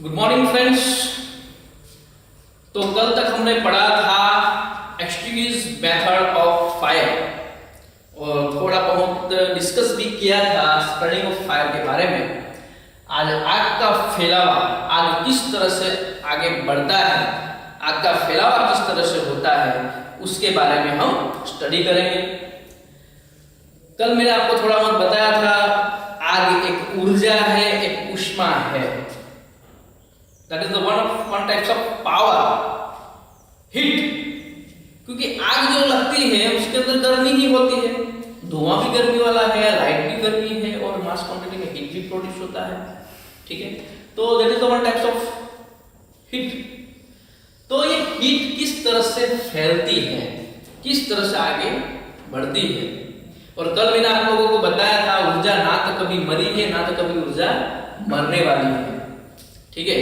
Good morning friends. तो कल तक हमने पढ़ा था एक्सटिंग्विश मेथड ऑफ फायर और थोड़ा बहुत डिस्कस भी किया था स्प्रेडिंग ऑफ फायर के बारे में। आज आग का फैलावा, आग किस तरह से आगे बढ़ता है, आग का फैलावा किस तरह से होता है, उसके बारे में हम स्टडी करेंगे। कल मैंने आपको थोड़ा बहुत बताया था आग एक ऊर्जा है, एक ऊष्मा है। That is the one types of power, heat। क्योंकि आग जो लगती है उसके अंदर गर्मी ही होती है, धुआं भी गर्मी वाला है, लाइट भी गर्मी है और मास क्वांटिटी में हीट भी प्रोड्यूस होता है। ठीक है, तो that is the one types of heat। तो ये हीट किस तरह से फैलती है, किस तरह से आगे बढ़ती है। और कल मैंने आप लोगों को बताया था ऊर्जा ना तो कभी मरी है ना तो कभी ऊर्जा मरने वाली है। ठीक है,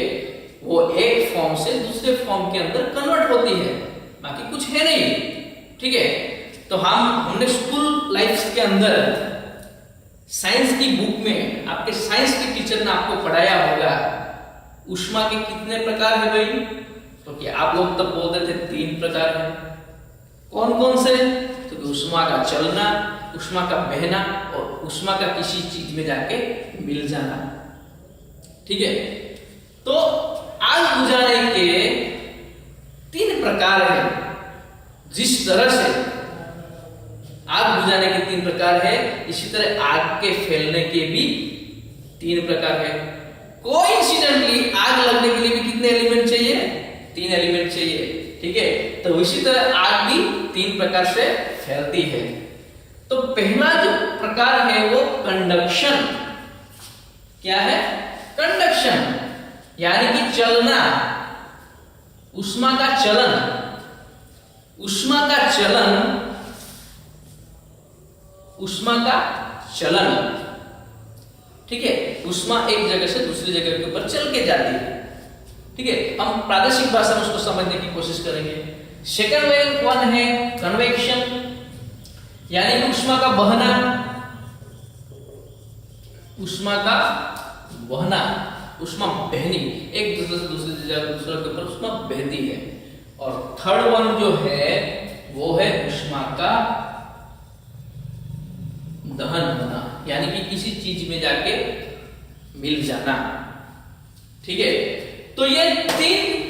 वो एक फॉर्म से दूसरे फॉर्म के अंदर कन्वर्ट होती है, बाकी कुछ है नहीं। ठीक है, तो हमने स्कूल लाइफ के अंदर साइंस की बुक में आपके साइंस के टीचर ने आपको पढ़ाया होगा ऊष्मा के कितने प्रकार है भाई। तो कि आप लोग तब बोलते थे 3 प्रकार है। कौन कौन से? तो ऊष्मा का चलना, ऊष्मा का बहना और ऊष्मा का किसी चीज में जाके मिल जाना। ठीक है, तो आग बुझाने के 3 प्रकार है। जिस तरह से आग बुझाने के 3 प्रकार है, इसी तरह आग के फैलने के भी 3 प्रकार है। कोइंसिडेंटली आग लगने के लिए भी कितने एलिमेंट चाहिए? 3 एलिमेंट चाहिए। ठीक है, तो इसी तरह आग भी 3 प्रकार से फैलती है। तो पहला जो प्रकार है वो कंडक्शन। क्या है? कंडक्शन, यानी कि चलना, ऊष्मा का चलन। ऊष्मा का चलन, ऊष्मा का चलन। ठीक है, ऊष्मा एक जगह से दूसरी जगह के ऊपर चल के जाती है। ठीक है, हम प्रादेशिक भाषा में उसको समझने की कोशिश करेंगे। सेकंड वन है कन्वेक्शन, यानी ऊष्मा का बहना, ऊष्मा का बहना, ऊष्मा बहनी, एक दूसरे से दूसरी जगह दूसरे के ऊपर ऊष्मा बहती है। और थर्ड वन जो है वो है ऊष्मा का दहन होना, यानी कि किसी चीज में जाके मिल जाना। ठीक है, तो ये 3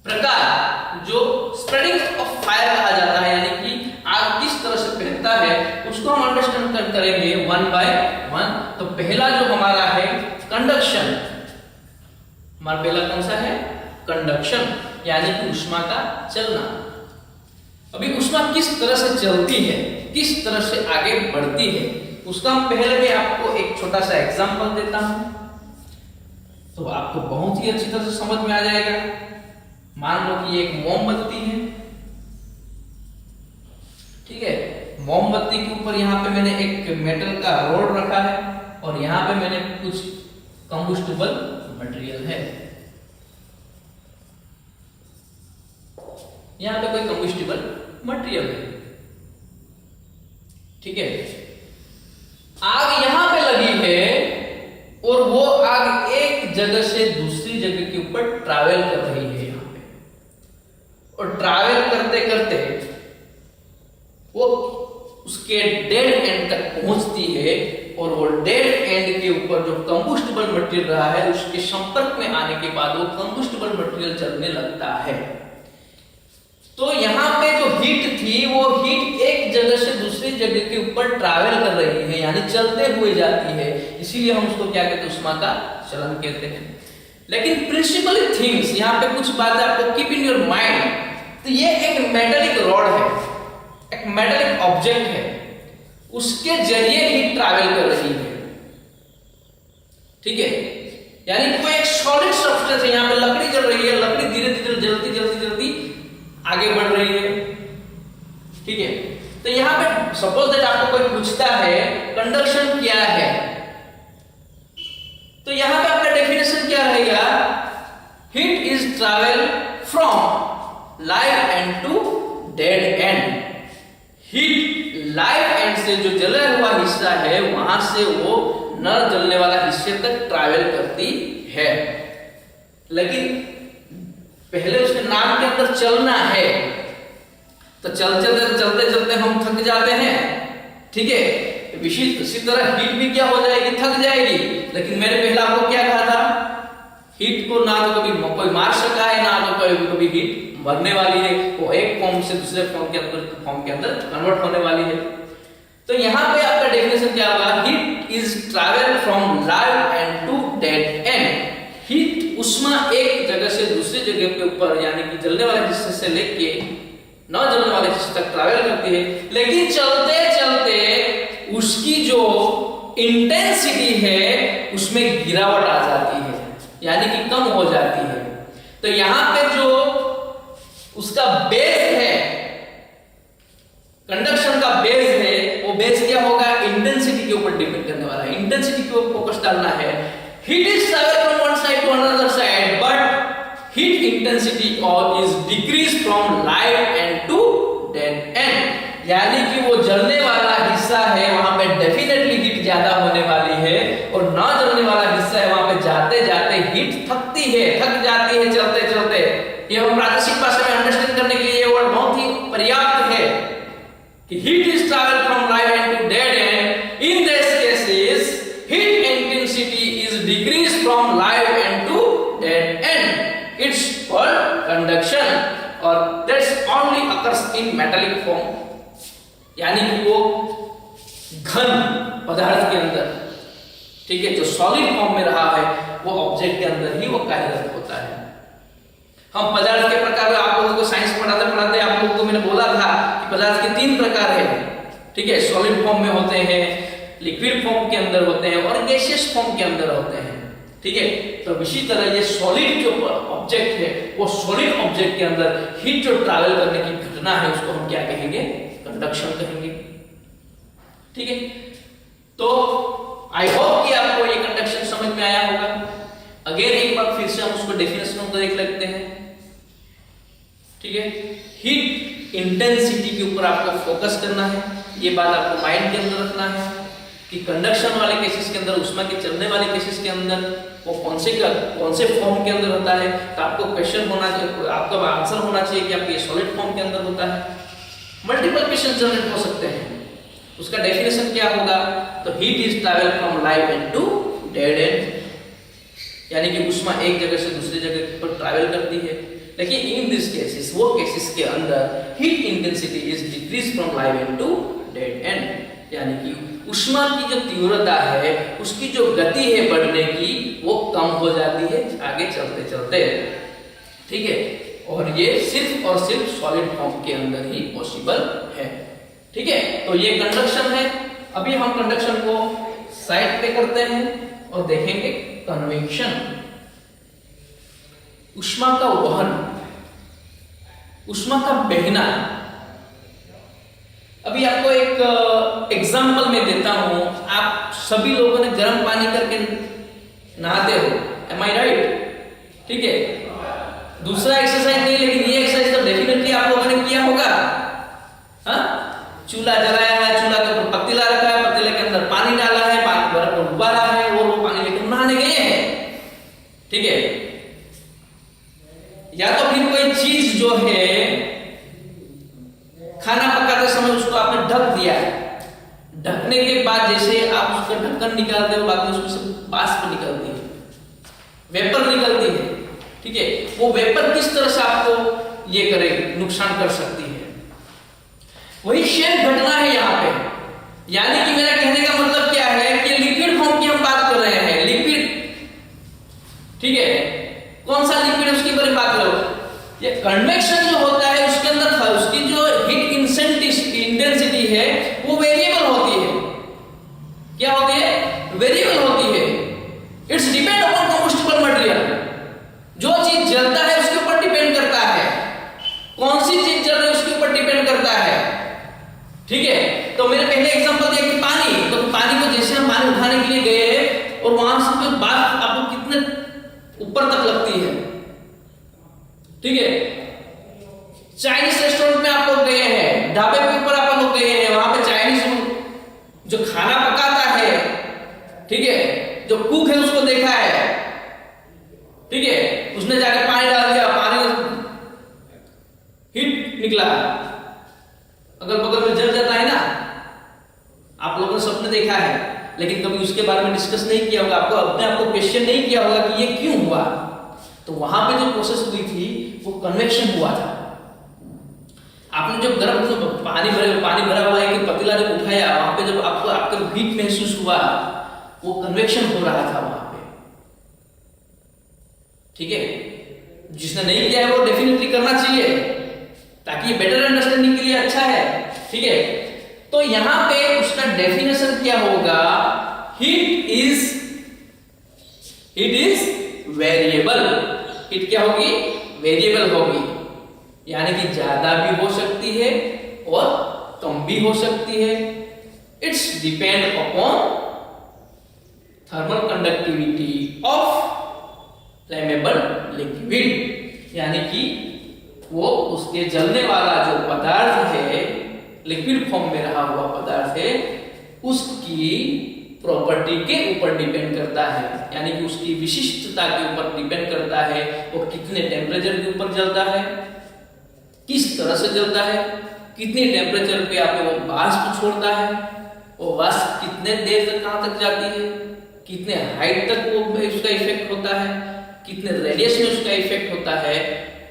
प्रकार जो स्प्रेडिंग ऑफ फायर कहा जाता है, यानी कि आग किस तरह से फैलता है, उसको हम अंडरस्टैंड करेंगे 1 बाय 1। तो पहला जो हमारा है कंडक्शन। हमारा पहला कौन सा है? कंडक्शन, यानी कि ऊष्मा का चलना। अभी ऊष्मा किस तरह से चलती है, किस तरह से आगे बढ़ती है, उसका हम पहले भी आपको एक छोटा सा एग्जांपल देता हूं, तो आपको बहुत ही अच्छी तरह से समझ में आ जाएगा। मान लो कि एक मोमबत्ती है। ठीक है, मोमबत्ती के ऊपर यहाँ पे मैंने एक मेटल का रोड रखा है और यहाँ पे मैंने कुछ कंबस्टिबल मटेरियल है। यहाँ पे कोई कंबस्टिबल मटेरियल है। ठीक है, आग यहाँ पे लगी है और वो आग एक जगह से दूसरी जगह के ऊपर ट्रैवल कर रही है यहाँ पे, और ट्रैवल करते करते वो उसके डेड एंड तक पहुंचती है और वो डेड एंड के ऊपर जो कंबस्टिबल मटेरियल रहा है उसके संपर्क में आने के बाद वो कंबस्टिबल मटेरियल जलने लगता है। तो यहाँ पे जो हीट थी वो हीट एक जगह से दूसरी जगह के ऊपर ट्रैवल कर रही है, यानी चलते हुए जाती है, इसीलिए हम उसको क्या कहते हैं? ऊष्मा का चलन कहते हैं। लेकिन प्रिंसिपल थिंग्स, यहाँ पे कुछ बातें आपको कीप इन योर माइंड। तो ये एक मेटालिक रॉड है, एक मेटालिक ऑब्जेक्ट है, उसके जरिए हीट ट्रैवल कर रही है। ठीक है, यानी कोई एक सॉलिड सब्सटेंस है, यहाँ पे लकड़ी जल रही है, लकड़ी धीरे धीरे जलती जलती जलती आगे बढ़ रही है। ठीक है, तो यहाँ पे सपोज दैट आपको कोई पूछता है कंडक्शन क्या है, तो यहाँ पे आपका डेफिनेशन क्या रहेगा? Heat is travel from live end to dead end. Heat live end से जो जला हुआ हिस्सा है वहां से वो न जलने वाला हिस्से तक ट्रैवल करती है। लेकिन पहले उसके नाम के अंदर चलना है, तो चलते चलते हम थक जाते हैं, ठीक है। इसी तरह हीट भी क्या हो जाएगी, थक जाएगी। लेकिन मैंने पहले आपको क्या कहा था, हीट को ना तो कभी कोई मार सका है, ना तो कभी हीट मरने वाली है, वो एक फॉर्म से दूसरे फॉर्म के अंदर कन्वर्ट होने वाली है। तो यहाँ पे आपका डेफिनेशन क्या होगा, heat is travel from live end to dead end. Heat उष्मा एक जगह से दूसरी जगह के ऊपर यानी कि जलने वाले हिस्से से लेके न जलने वाले हिस्से तक ट्रैवल करती है, लेकिन चलते चलते उसकी जो इंटेंसिटी है उसमें गिरावट आ जाती है, यानी कि कम हो जाती है। तो यहां पे जो उसका बेस है, कंडक्शन का बेस है, वो बेस क्या होगा, इंटेंसिटी के ऊपर डिपेंड करने वाला है। इंटेंसिटी के ऊपर फोकस डालना है। Heat is travel from one side to another side, but heat intensity और is decrease from live end to dead end. यानी कि वो जलने वाला हिस्सा है वहां पे डेफिनेटली हीट ज्यादा होने वाली है, और ना जलने वाला हिस्सा है वहां पे जाते जाते हीट थक जाती है चलते चलते। ये हम प्रादेशिक भाषा में अंडरस्टैंड करने के लिए ये वर्ड बहुत ही पर्याप्त है कि heat is travel from live end to dead end. In this cases heat intensity is decrease from live end to dead end. It's called conduction और that's only occurs in metallic form, यानी कि वो घन पदार्थ के अंदर, ठीक है, जो सॉलिड फॉर्म में रहा है वो ऑब्जेक्ट के अंदर ही वो कार्यरत होता है। हम पदार्थ के प्रकार, आप लोगों को साइंस पढ़ाते पढ़ाते आप लोगों को मैंने बोला था कि पदार्थ के 3 प्रकार है, ठीक है। सॉलिड फॉर्म में होते हैं, लिक्विड फॉर्म के अंदर होते हैं और गैसियस फॉर्म के अंदर होते हैं, ठीक है। तो इसी तरह ये सॉलिड जो ऑब्जेक्ट है, वो सॉलिड ऑब्जेक्ट के अंदर हीट जो ट्रैवल करने की घटना है उसको हम क्या कहेंगे, कंडक्शन कहेंगे, ठीक है। तो आई होप कि आपको ये कंडक्शन समझ में आया होगा। अगेन एक बार फिर से हम उसको डेफिनेशन को देख लेते हैं, ठीक है। हीट इंटेंसिटी के ऊपर आपको फोकस करना है, ये बात आपको माइंड के अंदर रखना है कि कंडक्शन वाले केसेस के अंदर, उष्मा के चलने वाले केसेस के अंदर वो कौन से फॉर्म के अंदर होता है। तो आपको क्वेश्चन होना चाहिए, आपका आंसर होना चाहिए कि आपके ये सॉलिड फॉर्म के अंदर होता है। मल्टीपल क्वेश्चन जनरेट हो सकते हैं। उसका डेफिनेशन क्या होगा, तो heat is travel from live end to dead end, यानी कि उष्मा एक जगह से दूसरी जगह पर ट्रैवल करती है। लेकिन इन दिस केसेस, वो केसेस के अंदर heat intensity is decrease from live end to dead end, यानी कि उष्मा की जो तीव्रता है, उसकी जो गति है बढ़ने की, वो कम हो जाती है आगे चलते चलते, ठीक है। और ये सिर्फ और सिर्फ सॉलिड फॉर्म के अंदर ही पॉसिबल है, ठीक है। तो ये कंडक्शन है। अभी हम कंडक्शन को साइड पे करते हैं और देखेंगे कन्वेक्शन, उष्मा का वहन, उष्मा का बहना। अभी आपको एक एग्जांपल मैं देता हूं। आप सभी लोगों ने गर्म पानी करके नहाते हो, एम आई राइट, ठीक है। दूसरा एक्सरसाइज नहीं, लेकिन ये एक्सरसाइज तो डेफिनेटली आप लोगों ने किया होगा। हाँ, चूल्हा जलाया है, चूल्हा के ऊपर पतीला रखा है, पतीले के अंदर पानी डाला है, पानी बर्फ को उबाला है और वो पानी लेकर नहाने गए हैं, ठीक है। या तो फिर कोई चीज जो है, खाना पकाते समय उसको आपने ढक दिया है, ढकने के बाद जैसे आप उसका ढक्कन निकालते हो, बाद में उसमें से वाष्प निकलती है, वेपर निकलती है, ठीक है। वो वेपर किस तरह से आपको ये करे, नुकसान कर सकती है। वही सेम घटना है यहाँ पे। यानी कि मेरा कहने का मतलब क्या है कि लिक्विड फॉर्म की हम बात कर रहे हैं, लिक्विड, ठीक है। कौन सा लिक्विड है उसकी बात करो। ये कन्वेक्शन जो होता है उसके अंदर उसकी जो हीट इंटेंसिटी है वो वेरिएबल होती है। क्या होती है? वेरिएबल होती है। It's depend upon combustible material. जो चीज जलता है उसके ऊपर डिपेंड करता है, कौन सी चीज जल रही है उसके ऊपर डिपेंड करता है, ठीक है। तो मैंने पहले एग्जांपल दिया कि पानी, तो पानी को जैसे हम पानी उठाने के लिए गए और वहां से बात आपको कितने ऊपर तक लगती है, ठीक है। चाइनीज रेस्टोरेंट में आप लोग गए हैं, ढाबे के ऊपर आप लोग गए हैं, वहां पे चाइनीज जो खाना पकाता है, ठीक है, जो कुक है उसको देखा है, ठीक है। उसने जाके पानी डाल दिया, पानी हीट निकला, अगल बगल में जल जाता है ना, आप लोगों ने सपने देखा है, लेकिन कभी उसके बारे में डिस्कस नहीं किया होगा, आपको अपने आप को क्वेश्चन नहीं किया होगा कि ये क्यों हुआ। तो वहां पे जो प्रोसेस हुई थी वो कन्वेक्शन हुआ था। आपने जब गर्म पानी भरा हुआ है कि पतीला जब उठाया, वहां पे जब आपको आपको हीट महसूस हुआ, वो कन्वेक्शन हो रहा था वहां पे। ठीक है, जिसने नहीं किया है वो डेफिनेटली करना चाहिए, ताकि ये बेटर अंडरस्टैंडिंग के लिए अच्छा है। ठीक है, तो यहां पे उसका डेफिनेशन क्या होगा, हीट इज वेरिएबल। हीट क्या होगी, वेरिएबल होगी, यानी कि ज्यादा भी हो सकती है और कम भी हो सकती है। It's depend upon thermal conductivity of flammable liquid, यानी कि वो उसके जलने वाला जो पदार्थ है, लिक्विड फॉर्म में रहा हुआ पदार्थ है, उसकी प्रॉपर्टी के ऊपर डिपेंड करता है, यानी कि उसकी विशिष्टता के ऊपर डिपेंड करता है। वो कितने टेम्परेचर के ऊपर जलता है, किस तरह से जलता है, कितने टेम्परेचर पे आप वो वाष्प छोड़ता है, वो वाष्प कितने देर तक कहां तक जाती है, कितने हाइट तक वो उसका इफेक्ट होता है, कितने रेडियस में उसका इफेक्ट होता है।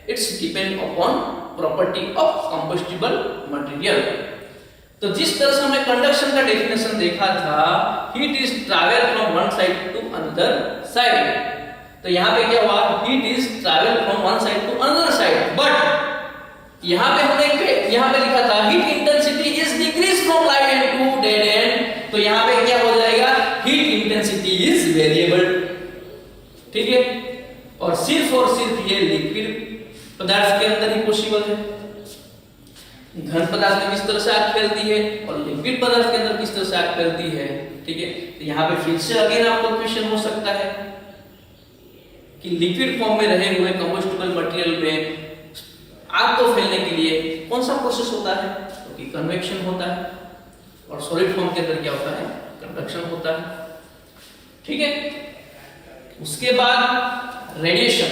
It's depend upon property of combustible material. तो जिस तरह से हमने कंडक्शन का डेफिनेशन देखा था, heat is travel from one side to another side, तो यहाँ पे क्या हुआ, heat is travel from one side to another side, but यहाँ पे हमने यहाँ पे लिखा था heat intensity is decrease from light end to dead end, तो यहाँ पे क्या हो जाएगा, हीट इंटेंसिटी इज वेरिएबल। ठीक है, और सिर्फ ये लिक्विड पदार्थ के अंदर ही पॉसिबल है। घन पदार्थ में किस तरह से आग फैलती है और लिक्विड पदार्थ के अंदर किस तरह से आग फैलती है। ठीक है, तो यहाँ पे फिर से अगेन आपको क्वेश्चन हो सकता है कि लिक्विड फॉर्म में रहे हुए कंबस्टिबल मटेरियल में आग को फैलने के लिए कौन सा प्रोसेस होता है, क्योंकि कन्वेक्शन होता है, और सॉलिड फॉर्म के अंदर क्या होता है, कंडक्शन होता है। ठीक है, उसके बाद रेडिएशन,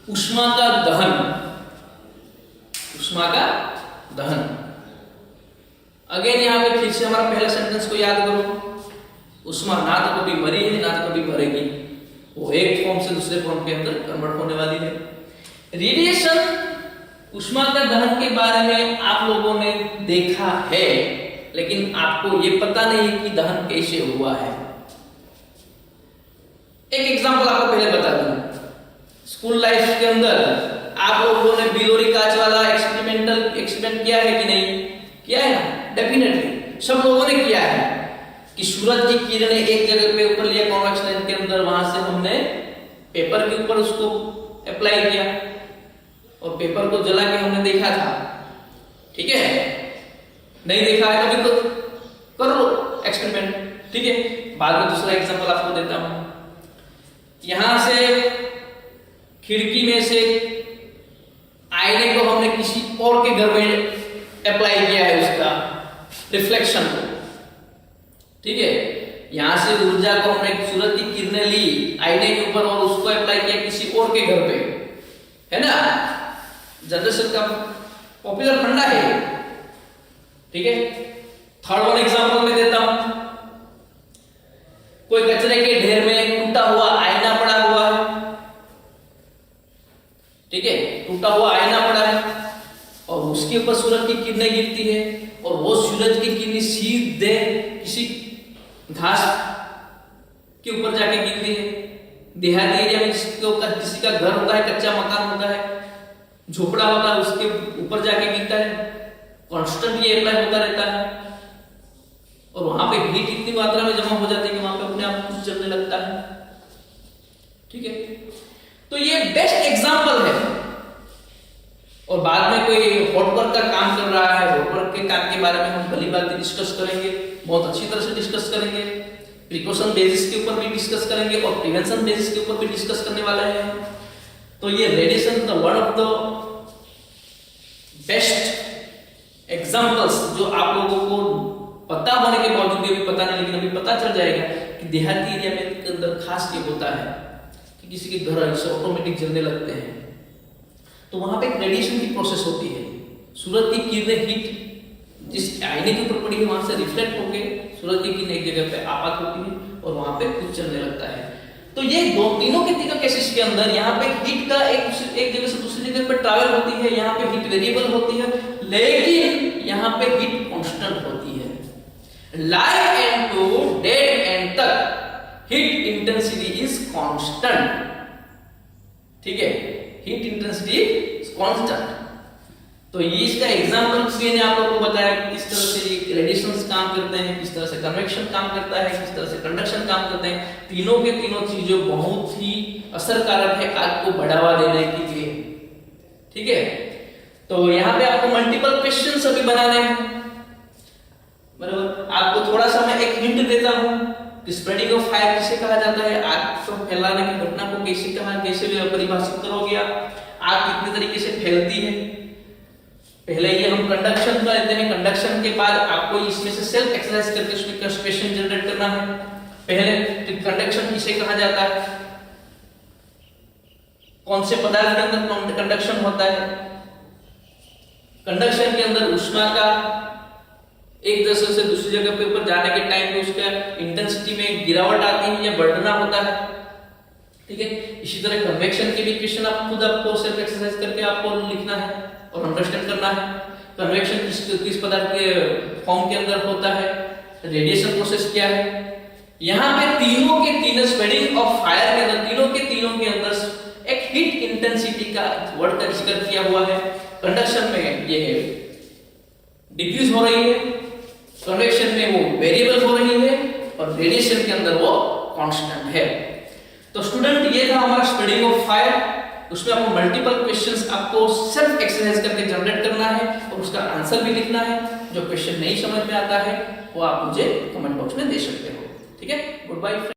ऊष्मा का दहन, ऊष्मा का दहन। अगेन यहाँ पे फिर से हमारा पहला सेंटेंस को याद करो, ऊष्मा ना तो कभी मरी है ना तो कभी मरेगी, वो एक फॉर्म से दूसरे फॉर्म के अंदर कन्वर्ट होने वाली है। रेडिएशन, ऊष्मा का दहन के बारे में आप लोगों ने देखा है, लेकिन आपको ये पता नहीं है कि दहन कैसे हुआ है। एक एग्जांपल आपको पहले बता दूं, स्कूल लाइफ के अंदर आप लोगों ने बिलोरी कांच वाला एक्सपेरिमेंट किया है कि नहीं किया है ना, डेफिनेटली सब लोगों ने किया है कि सूरज की किरणें एक जगह पे ऊपर लिया कॉन्वेक्स लेंस के अंदर, वहां से हमने पेपर के ऊपर उसको अप्लाई किया और पेपर को जला के हमने देखा था। ठीक है, नहीं देखा है कभी तो कर लो एक्सपेरिमेंट। ठीक है, बाद में दूसरा एग्जांपल आपको देता हूं, यहां से खिड़की में से आईने को हमने किसी और के घर में अप्लाई किया है, उसका रिफ्लेक्शन को। ठीक है, यहां से ऊर्जा को हमने सूरज की किरणें ली आईने के ऊपर और उसको अप्लाई किया किसी और के घर पे, है ना, जनरेशन का पॉपुलर फंडा है। ठीक है, थर्ड वन एग्जांपल मैं देता हूं, कोई कचरे के ढेर में टूटा हुआ आईना पड़ा हुआ है। ठीक है, टूटा हुआ आईना पड़ा है और उसके ऊपर सूरज की किरणें गिरती है और वो सूरज की किरणें सीधे किसी घास के ऊपर जाके गिरती है। देहाती एरिया में किसी का घर होता है, कच्चा मकान होता है, झोपड़ा होता है, उसके ऊपर जाके गिरता है, कांस्टेंट ये अप्लाई होता रहता है और वहां पे हीट इतनी मात्रा में जमा हो जाती है कि वहां पे अपने आप कुछ जलने लगता है। ठीक है, तो ये बेस्ट एग्जांपल है। और बाद में कोई हॉट वर्क का काम कर रहा है, हॉट वर्क के काम के बारे में हम भली बात डिस्कस करेंगे, बहुत अच्छी तरह से डिस्कस करेंगे, प्रिकॉशन बेसिस के ऊपर भी डिस्कस करेंगे और प्रिवेंशन बेसिस के ऊपर भी डिस्कस करने वाले हैं। तो ये radiation the one of the best examples जो आप लोगों को पता होने के बावजूद भी पता नहीं, लेकिन अभी पता चल जाएगा कि देहाती एरिया में के अंदर खास ये होता है कि किसी के घर से ऑटोमेटिक जलने लगते हैं, तो वहां पे एक रेडिएशन की प्रोसेस होती है। सूरज की किरणें, हीट जिस आईने के ऊपर पड़ी है वहां से रिफ्लेक्ट होके सूरज की किरणें एक जगह पे आपात होती है और वहां पे कुछ चलने लगता है। तो ये तीनों के केसेस के अंदर यहाँ पे हीट का एक जगह से दूसरी जगह पे ट्रैवल होती है, यहाँ पे हीट वेरिएबल होती है, लेकिन यहाँ पे हीट कांस्टेंट होती है। Live end to dead end तक हीट इंटेंसिटी इज कांस्टेंट, ठीक है, हीट इंटेंसिटी इज कांस्टेंट। तो ये इसका एग्जांपल मैंने आप लोगों को बताया किस तरह से ये रेडिएशंस काम करते हैं, किस तरह से कन्वेक्शन काम करता है, किस तरह से कंडक्शन काम करते हैं। तीनों के तीनों चीजें बहुत ही असरकारक है आग को बढ़ावा देने के लिए, ठीक है। तो यहाँ पे आपको मल्टीपल क्वेश्चंस अभी बनाने हैं, बराबर। आपको थोड़ा सा मैं एक हिंट देता हूँ कि स्प्रेडिंग ऑफ फायर किसे कहा जाता है, आग को फैलाने की घटना को कैसे परिभाषित करोगे आप, आग कितने तरीके से फैलती है। पहले ये हम कंडक्शन का लेते हैं, कंडक्शन के बाद आपको इसमें से सेल्फ एक्सरसाइज करके उसमें क्वेश्चन जनरेट करना है। पहले कंडक्शन किसे कहा जाता है, कौन से पदार्थ के अंदर कंडक्शन होता है। कंडक्शन के अंदर ऊष्मा का एक जगह से दूसरी जगह पे ऊपर जाने के टाइम पे उसका इंटेंसिटी में गिरावट आती है या बढ़ना होता है, ठीक है। इसी तरह कन्वेक्शन के भी क्वेश्चन आप खुद आपको सेल्फ एक्सरसाइज करके आपको लिखना है और अंडरस्टैंड करना है। कन्वेक्शन किस पदार्थ के फॉर्म के अंदर होता है, रेडिएशन प्रोसेस क्या है। यहाँ पे तीनों के तीनों स्प्रेडिंग ऑफ फायर के अंदर तीनों के अंदर एक हीट इंटेंसिटी का वर्ड का जिक्र किया हुआ है। कंडक्शन में ये डिक्रीज हो रही है, कन्वेक्शन में वो वेरिएबल हो रही है और रेडिएशन के अंदर वो कांस्टेंट है। तो स्टूडेंट ये था हमारा स्प्रेडिंग ऑफ फायर। उसमें आपको मल्टीपल क्वेश्चंस आपको सेल्फ एक्सरसाइज करके जनरेट करना है और उसका आंसर भी लिखना है। जो क्वेश्चन नहीं समझ में आता है वो आप मुझे कमेंट बॉक्स में दे सकते हो, ठीक है। Good bye.